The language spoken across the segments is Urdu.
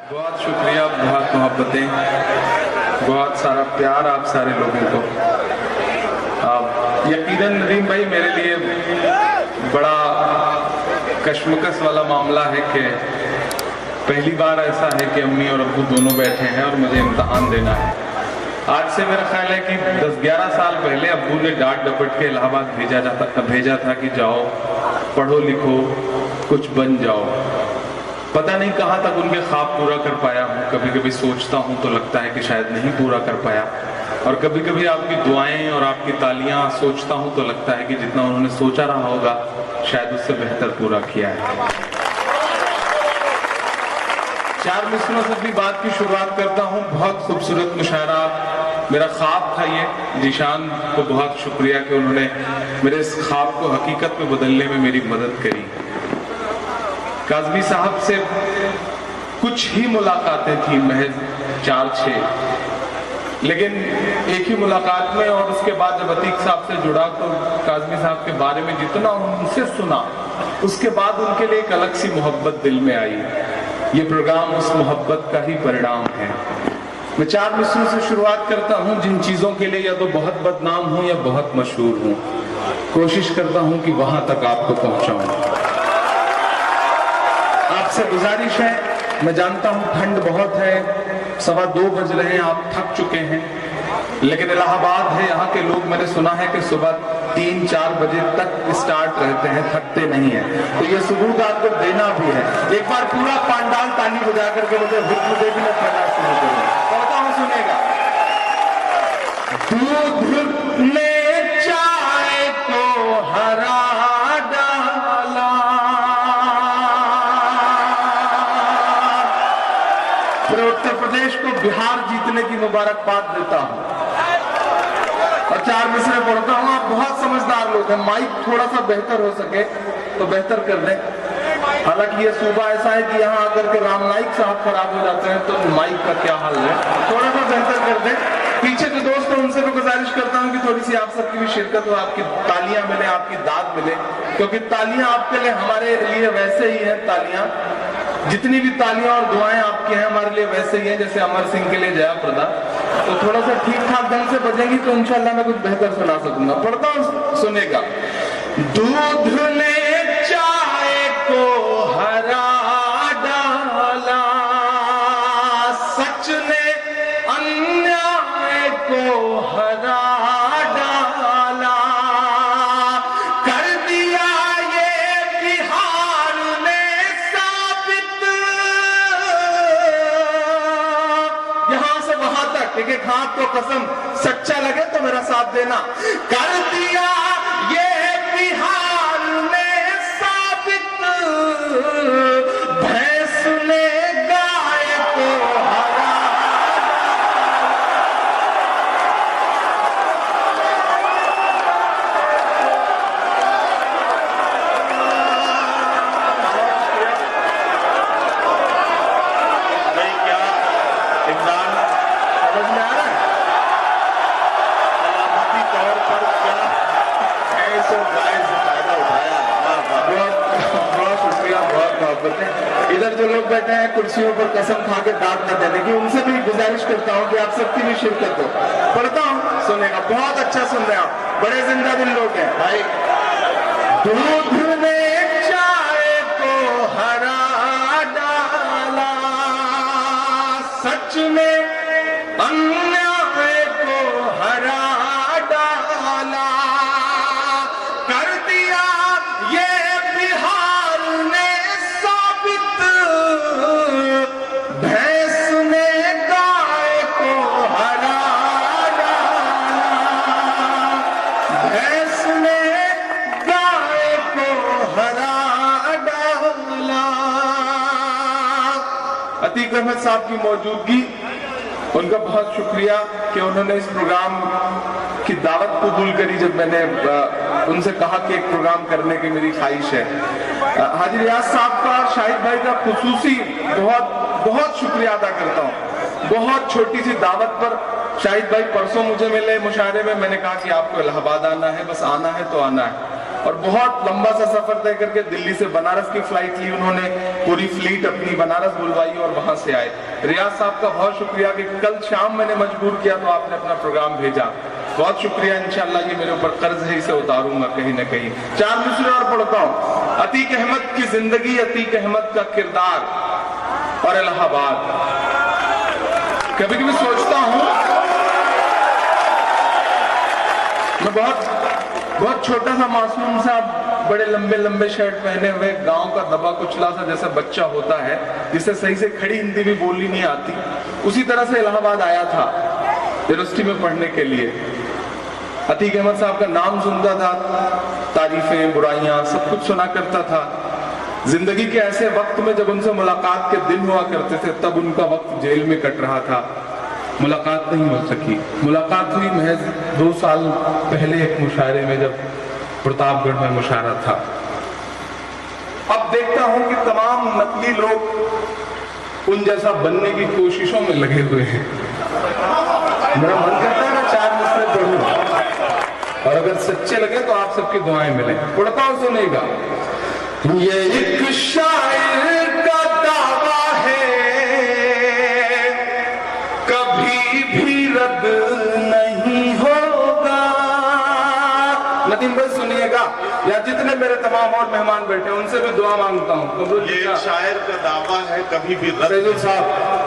بہت شکریہ، بہت محبتیں، بہت سارا پیار آپ سارے لوگوں کو۔ یقیناً ندیم بھائی میرے لیے بڑا کشمکش والا معاملہ ہے کہ پہلی بار ایسا ہے کہ امی اور ابو دونوں بیٹھے ہیں اور مجھے امتحان دینا ہے۔ آج سے میرا خیال ہے کہ 10-11 سال پہلے ابو نے ڈانٹ ڈپٹ کے الہ آباد بھیجا تھا کہ جاؤ پڑھو لکھو کچھ بن جاؤ۔ پتہ نہیں کہاں تک ان کے خواب پورا کر پایا ہوں، کبھی کبھی سوچتا ہوں تو لگتا ہے کہ شاید نہیں پورا کر پایا، اور کبھی کبھی آپ کی دعائیں اور آپ کی تالیاں سوچتا ہوں تو لگتا ہے کہ جتنا انہوں نے سوچا رہا ہوگا شاید اس سے بہتر پورا کیا ہے۔ 4 مصروں سے اپنی بات کی شروعات کرتا ہوں۔ بہت خوبصورت مشاعرہ، میرا خواب تھا یہ۔ ذیشان کو بہت شکریہ کہ انہوں نے میرے اس خواب کو حقیقت میں بدلنے میں میری مدد کری۔ کاظمی صاحب سے کچھ ہی ملاقاتیں تھیں، محض 4-6، لیکن ایک ہی ملاقات میں، اور اس کے بعد جب عتیق صاحب سے جڑا تو کاظمی صاحب کے بارے میں جتنا ان سے سنا، اس کے بعد ان کے لیے ایک الگ سی محبت دل میں آئی۔ یہ پروگرام اس محبت کا ہی پریڑام ہے۔ میں 4 مصروں سے شروعات کرتا ہوں جن چیزوں کے لیے یا تو بہت بدنام ہوں یا بہت مشہور ہوں، کوشش کرتا ہوں کہ وہاں تک آپ کو پہنچاؤں۔ آپ سے گزارش ہے، میں جانتا ہوں ٹھنڈ بہت ہے، 2:15 بج رہے ہیں، آپ تھک چکے ہیں، لیکن الہ آباد ہے، یہاں کے لوگ میں نے سنا ہے کہ صبح 3-4 بجے تک اسٹارٹ رہتے ہیں، تھکتے نہیں ہیں، تو یہ ثبوت آپ کو دینا بھی ہے۔ ایک بار پورا پانڈال تالی بجا کر کے مجھے حکم دے بھی میں پڑھنا شروع کروں، پڑھتا ہوں، سنے گا۔ دودھ نے چائے کو ہرا ڈالا، پھر اتر پردیش کو بہار جیتنے کی مبارکباد دیتا ہوں، اور 4 مصرے پڑھتا ہوں۔ آپ بہت سمجھدار لوگ ہیں، مائک تھوڑا سا بہتر ہو سکے تو بہتر کر دیں۔ حالانکہ یہ صوبہ ایسا ہے کہ یہاں آ کر کے رام نائک صاحب خراب ہو جاتے ہیں تو مائک کا کیا حال ہے، تھوڑا سا بہتر کر دیں۔ پیچھے جو دوست ہیں ان سے بھی گزارش کرتا ہوں کہ تھوڑی سی آپ سب کی بھی شرکت ہو، آپ کی تالیاں ملے، آپ کی داد ملے، کیونکہ تالیاں آپ کے لیے ہمارے لیے ویسے ہی ہیں، تالیاں جتنی بھی تالیاں اور دعائیں آپ کی ہیں ہمارے لیے ویسے ہی ہیں جیسے امر سنگھ کے لیے جیا پردا، تو تھوڑا سا ٹھیک ٹھاک ڈھنگ سے بجیں گی تو انشاءاللہ میں کچھ بہتر سنا سکوں گا۔ پڑھتا ہوں، سنے گا۔ دودھ نے چائے کو ہرا ڈالا، سچ نے انیائے کو ہرا ڈالا، کر دیا یہ بہار نے ثابت، یہاں سے وہاں تک ایک ہاتھ کو قسم، سچا لگے تو میرا ساتھ دینا۔ کر دیا یہ بہار نے ثابت، بھینس نے گائے کو ہرا۔ نہیں کیا انسان سمجھ میں آ رہا ہے؟ علامتی طور پر کیا ایسے گائے سے فائدہ اٹھایا۔ بہت شکریہ، بہت محبت ہے۔ ادھر جو لوگ بیٹھے ہیں کرسیوں پر قسم کھا کے ڈانٹ نہ دینے کی، ان سے بھی گزارش کرتا ہوں کہ آپ سب کی بھی شرکت ہو۔ پڑھتا ہوں، سنے گا، بہت اچھا سن رہے ہیں آپ، بڑے زندہ دل لوگ ہیں بھائی۔ دودھ نے چائے کو ہرا ڈالا، سچ نے انیائے کو ہرا ڈالا، کر دیا یہ بہار نے ثابت، بھینس نے گائے کو ہرا ڈالا، بھینس نے گائے کو ہرا ڈالا۔ عتیق احمد صاحب کی موجودگی، ان کا بہت شکریہ کہ انہوں نے اس پروگرام کی دعوت قبول کری جب میں نے ان سے کہا کہ ایک پروگرام کرنے کی میری خواہش ہے۔ حاجی ریاض صاحب کا اور شاہد بھائی کا خصوصی بہت شکریہ ادا کرتا ہوں۔ بہت چھوٹی سی دعوت پر شاہد بھائی پرسوں مجھے ملے مشاعرے میں نے کہا کہ آپ کو الہ آباد آنا ہے، بس آنا ہے تو آنا ہے، اور بہت لمبا سا سفر طے کر کے دلی سے بنارس کی فلائٹ لی انہوں نے, پوری فلیٹ اپنی بنارس بلوائی اور وہاں سے آئے. ریاض صاحب کا بہت شکریہ کہ کل شام میں نے مجبور کیا تو آپ نے اپنا پروگرام بھیجا, بہت شکریہ. انشاءاللہ یہ میرے اوپر قرض ہے, اسے اتاروں گا کہیں نہ کہیں. 4 مصرے اور پڑھتا ہوں. عتیق احمد کی زندگی, عتیق احمد کا کردار اور الہ آباد. کبھی کبھی سوچتا ہوں میں بہت چھوٹا سا معصوم سا, بڑے لمبے لمبے شرٹ پہنے ہوئے, گاؤں کا دبا کچلا سا جیسا بچہ ہوتا ہے جسے صحیح سے کھڑی ہندی بھی بولنی نہیں آتی, اسی طرح سے الہ آباد آیا تھا یونیورسٹی میں پڑھنے کے لیے. عتیق احمد صاحب کا نام سنتا تھا, تعریفیں برائیاں سب کچھ سنا کرتا تھا. زندگی کے ایسے وقت میں جب ان سے ملاقات کے دن ہوا کرتے تھے تب ان کا وقت جیل میں کٹ رہا تھا, ملاقات نہیں ہو سکی. ملاقات ہوئی محض 2 سال پہلے ایک مشاعرے میں جب پرتاپ گڑھ میں مشاعرہ تھا. اب دیکھتا ہوں کہ تمام نقلی لوگ ان جیسا بننے کی کوششوں میں لگے ہوئے ہیں. میرا من کرتا ہے میں 4 مصرے پڑھوں اور اگر سچے لگے تو آپ سب کی دعائیں ملیں. پڑھتا ہوں, سنیے گا. یہ ایک شاعر کا دعویٰ ہے کبھی بھی رد نہیں ہوگا. ندیم بھائی سنیے گا, یا جتنے میرے تمام اور مہمان بیٹھے ان سے بھی دعا مانگتا ہوں. یہ ایک شاعر کا دعویٰ ہے کبھی بھی رد. فیضل صاحب,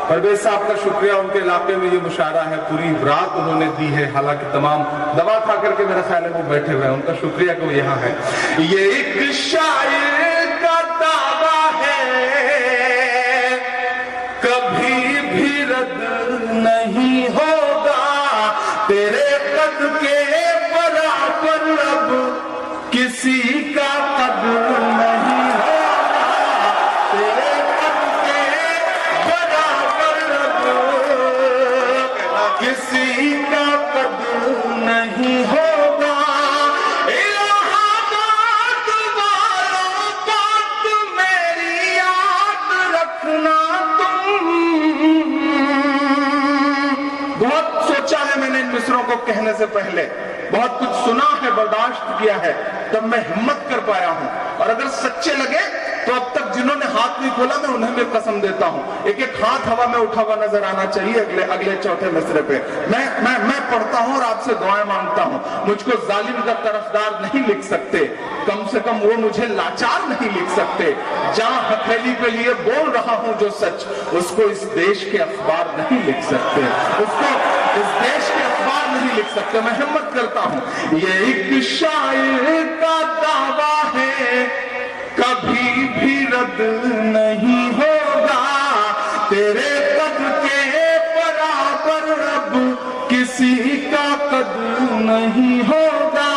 پرویز صاحب کا شکریہ, ان کے علاقے میں یہ مشاعرہ ہے, پوری رات انہوں نے دی ہے, حالانکہ تمام دوا کھا کر کے میرا خیال ہے وہ بیٹھے ہوئے ہیں. ان کا شکریہ کہ وہ یہاں ہے. یہ ایک شاعر کا دعویٰ ہے کبھی بھی رد نہیں ہوگا, تیرے قد کے برابر اب کسی کا قد نہیں ہوگا, تیرے قد کے برابر اب کسی کا قد نہیں ہوگا. الہ آباد والوں بات میری یاد رکھنا تم. بہت سوچا ہے میں نے ان مصروں کو کہنے سے پہلے, بہت کچھ سنا ہے, برداشت کیا ہے, تب میں ہمت کر پایا ہوں. اور اگر سچے لگے تو اب تک جنہوں نے ہاتھ نہیں کھولا میں انہیں میں قسم دیتا ہوں ایک ایک ہاتھ ہوا میں اٹھا ہوا نظر آنا چاہیے اگلے 4تھے مصرے پہ. میں پڑھتا ہوں اور آپ سے دعائیں مانگتا ہوں. مجھ کو ظالم کا طرفدار نہیں لکھ سکتے, کم سے کم وہ مجھے لاچار نہیں لکھ سکتے. جہاں ہتھیلی پہ لیے بول رہا ہوں جو سچ, اس کو اس دیش کے اخبار نہیں لکھ سکتے, اس کو اس دیش کے اخبار نہیں لکھ سکتے. میں ہمت کرتا ہوں. یہ ایک شاعر کا دعویٰ ہے کبھی بھی رد نہیں ہوگا, تیرے قد کے برابر اب کسی کا قد نہیں ہوگا.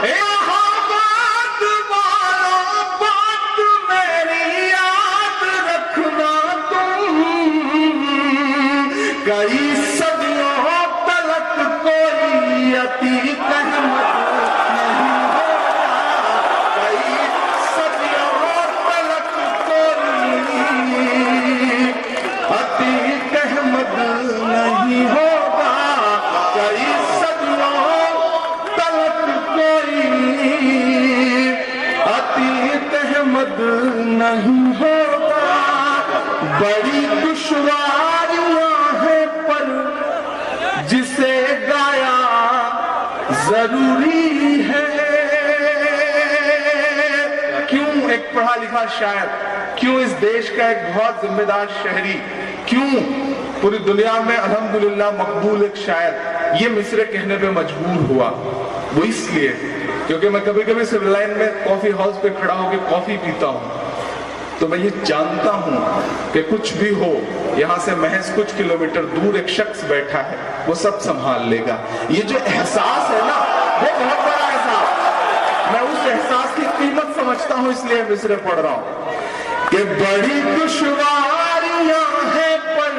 الہ آباد والوں بات میری یاد رکھنا تم. کئی صدیوں تلک کوئی عتیق احمد نہیں ہوگا, کئی صدیوں تلک کوئی عتیق احمد نہیں ہوگا, کئی صدیوں تلک کوئی عتیق احمد نہیں ہوگا. بڑی دشواریاں ہیں پر جسے گایا ضروری ہے. کیوں ایک پڑھا لکھا شاعر, کیوں اس دیش کا ایک بہت ذمہ دار شہری, کیوں پوری دنیا میں الحمدللہ مقبول ایک شاعر یہ مصرے کہنے پہ مجبور ہوا؟ وہ اس لیے کیونکہ میں کبھی کبھی سول لائن میں کافی ہاؤس پہ کھڑا ہو کے کافی پیتا ہوں تو میں یہ جانتا ہوں کہ کچھ بھی ہو یہاں سے محض کچھ کلومیٹر دور ایک شخص بیٹھا ہے, وہ سب سنبھال لے گا. یہ جو احساس ہے نا وہ بہت بڑا احساس, میں اس احساس کی قیمت سمجھتا ہوں, اس لیے مصرے پڑھ رہا ہوں کہ بڑی دشواریاں ہیں پر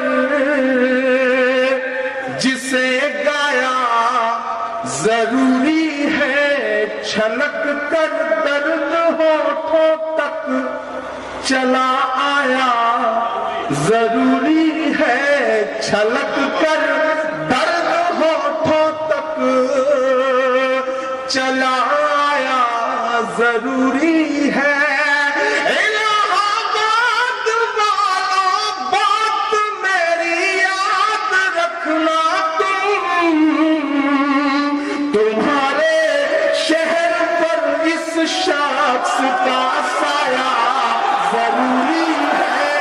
جسے گایا ضروری ہے, چھلک کر درد ہونٹوں تک چلا آیا ضروری ہے, چھلک کر درد ہونٹوں تک چلا آیا ضروری ہے الہآباد والوں بات میری یاد رکھنا تمہارے شہر پر اس شخص کا سایہ ضروری ہے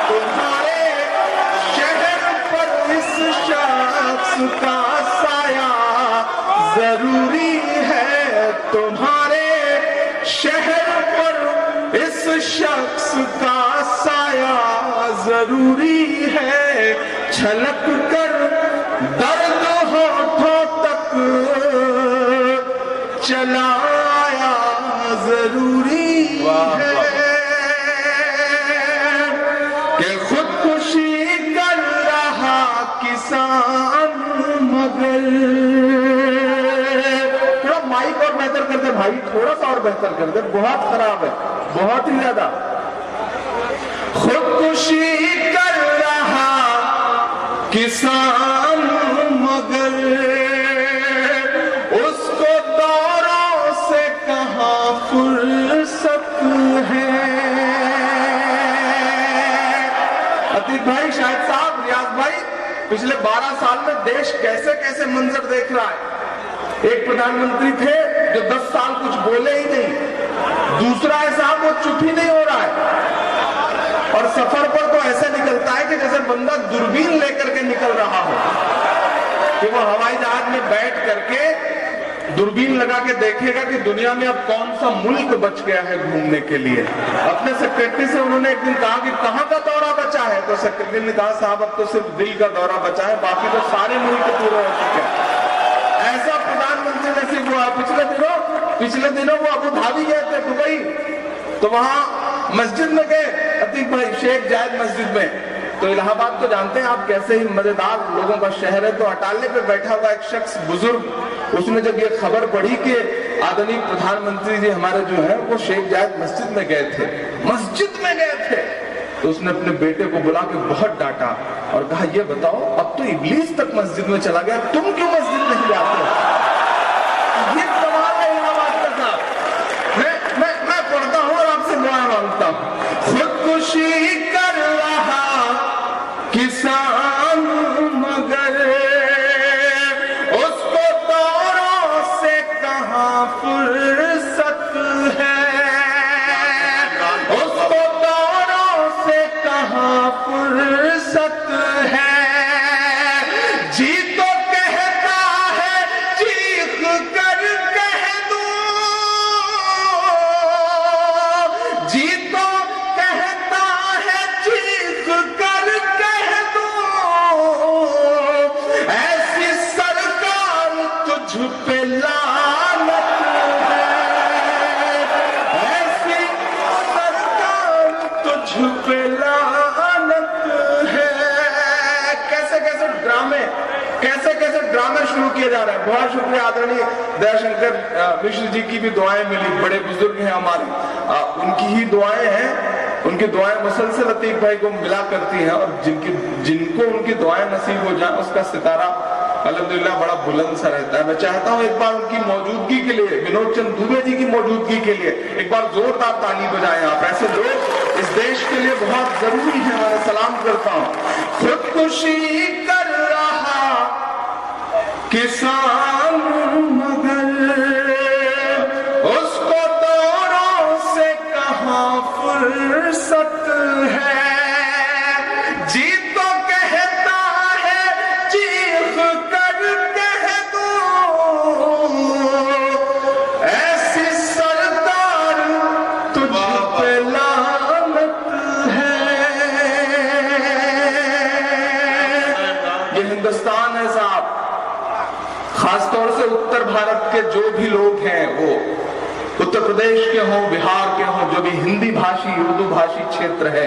تمہارے شہر پر اس شخص کا سایہ ضروری ہے تمہارے شہر پر اس شخص کا سایہ ضروری ہے چھلک کر درد ہونٹوں تک چلایا ضروری ہے کہ خودکشی کر رہا کسان مگر تھوڑا مائک اور بہتر کر دے بھائی تھوڑا سا اور بہتر کر دے بہت خراب ہے بہت ہی زیادہ خودکشی کر رہا کسان مگر اس کو دوروں سے کہاں فرصت ہے عتیق بھائی شاہد صاحب ریاض بھائی پچھلے 12 سال میں دیش کیسے کیسے منظر دیکھ رہا ہے ایک پردھان منتری تھے جو 10 سال کچھ بولے ہی نہیں دوسرا ہے صاحب وہ چپ ہی نہیں ہو رہا ہے اور سفر پر تو ایسے نکلتا ہے کہ جیسے بندہ دوربین لے کر کے نکل رہا ہو کہ وہ ہوائی جہاز میں بیٹھ کر کے دوربین لگا کے دیکھے گا کہ دنیا میں اب کون سا ملک بچ گیا ہے گھومنے کے لیے اپنے سیکرٹری سے انہوں نے ایک دن کہا کہ کہاں کا دورہ بچا ہے تو سیکرٹری نے کہا صاحب اب تو صرف دل کا دورہ بچا ہے باقی تو سارے ملک پورے ہو چکے ہیں ایسا پردھان منتری نصیب ہوا پچھلے دنوں وہ ابو دھابی گئے تھے دبئی تو وہاں مسجد میں گئے عتیق بھائی شیخ زاید مسجد میں تو الہ آباد تو جانتے ہیں آپ کیسے ہی مزیدار لوگوں کا شہر ہے تو اٹالے پہ بیٹھا ہوا ایک شخص بزرگ اس نے جب یہ خبر پڑھی کہ آدمی پردھان منتری جی ہمارے جو ہیں وہ شیخ زاید مسجد میں گئے تھے تو اس نے اپنے بیٹے کو بلا کے بہت ڈانٹا اور کہا یہ بتاؤ اب تو ابلیس تک مسجد میں چلا گیا تم کیوں مسجد نہیں آتے یہ کمال ہے الہ آباد کا صاحب میں پڑھتا ہوں اور آپ سے دعا مانگتا ہوں خودکشی کر رہا کسان مگر اس کو دوروں سے کہاں فرصت ہے اس کو دوروں سے کہاں فرصت ہے جی تو کہتا ہے چیخ کر کہہ دوں جی تو کہتا ہے چیخ کر کہہ دوں ایسی سرکار تجھ پہ لعنت ہے ایسی سرکار تجھ پہ لعنت ہے کیسے ڈرامے شروع کیے جا رہے ہیں بہت شکریہ آدرنی دیا شنکر مشر جی کی بھی دعائیں ملی بڑے بزرگ ہیں ہمارے ان کی ہی دعائیں ہیں ان کی دعائیں مسلسل عتیق بھائی کو ملا کرتی ہیں اور جن کو ان کی دعائیں نصیب ہو جائیں اس کا ستارہ الحمدللہ بڑا بلند سا رہتا ہے میں چاہتا ہوں ایک بار ان کی موجودگی کے لیے ونود چند دوبے جی کی موجودگی کے لیے ایک بار زوردار تالی بجائیں آپ ایسے لوگ اس دیش کے لیے بہت ضروری ہے میں سلام کرتا ہوں خودکشی کر رہا کسان مگر اس کو دوروں سے کہاں فرصت ہے جی تو کہتا ہے چیخ کر کہہ دوں ایسی سردار تجھ پہ لعنت ہے یہ ہندوستان ہے صاحب خاص طور سے اتر بھارت کے جو بھی لوگ ہیں وہ اتر پردیش کے ہوں بہار کے ہوں جو بھی ہندی بھاشی اردو بھاشی چھیتر ہے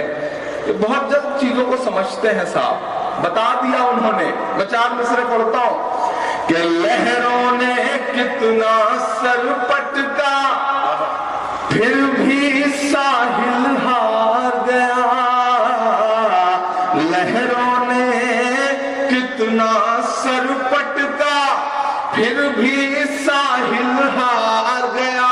یہ بہت جلد چیزوں کو سمجھتے ہیں صاحب بتا دیا انہوں نے میں 4 مصرے پڑھتا ہوں کہ لہروں نے کتنا سر پٹکا پھر بھی ساحل ہار گیا لہروں نے کتنا سر پٹکا پھر بھی ساحل ہار گیا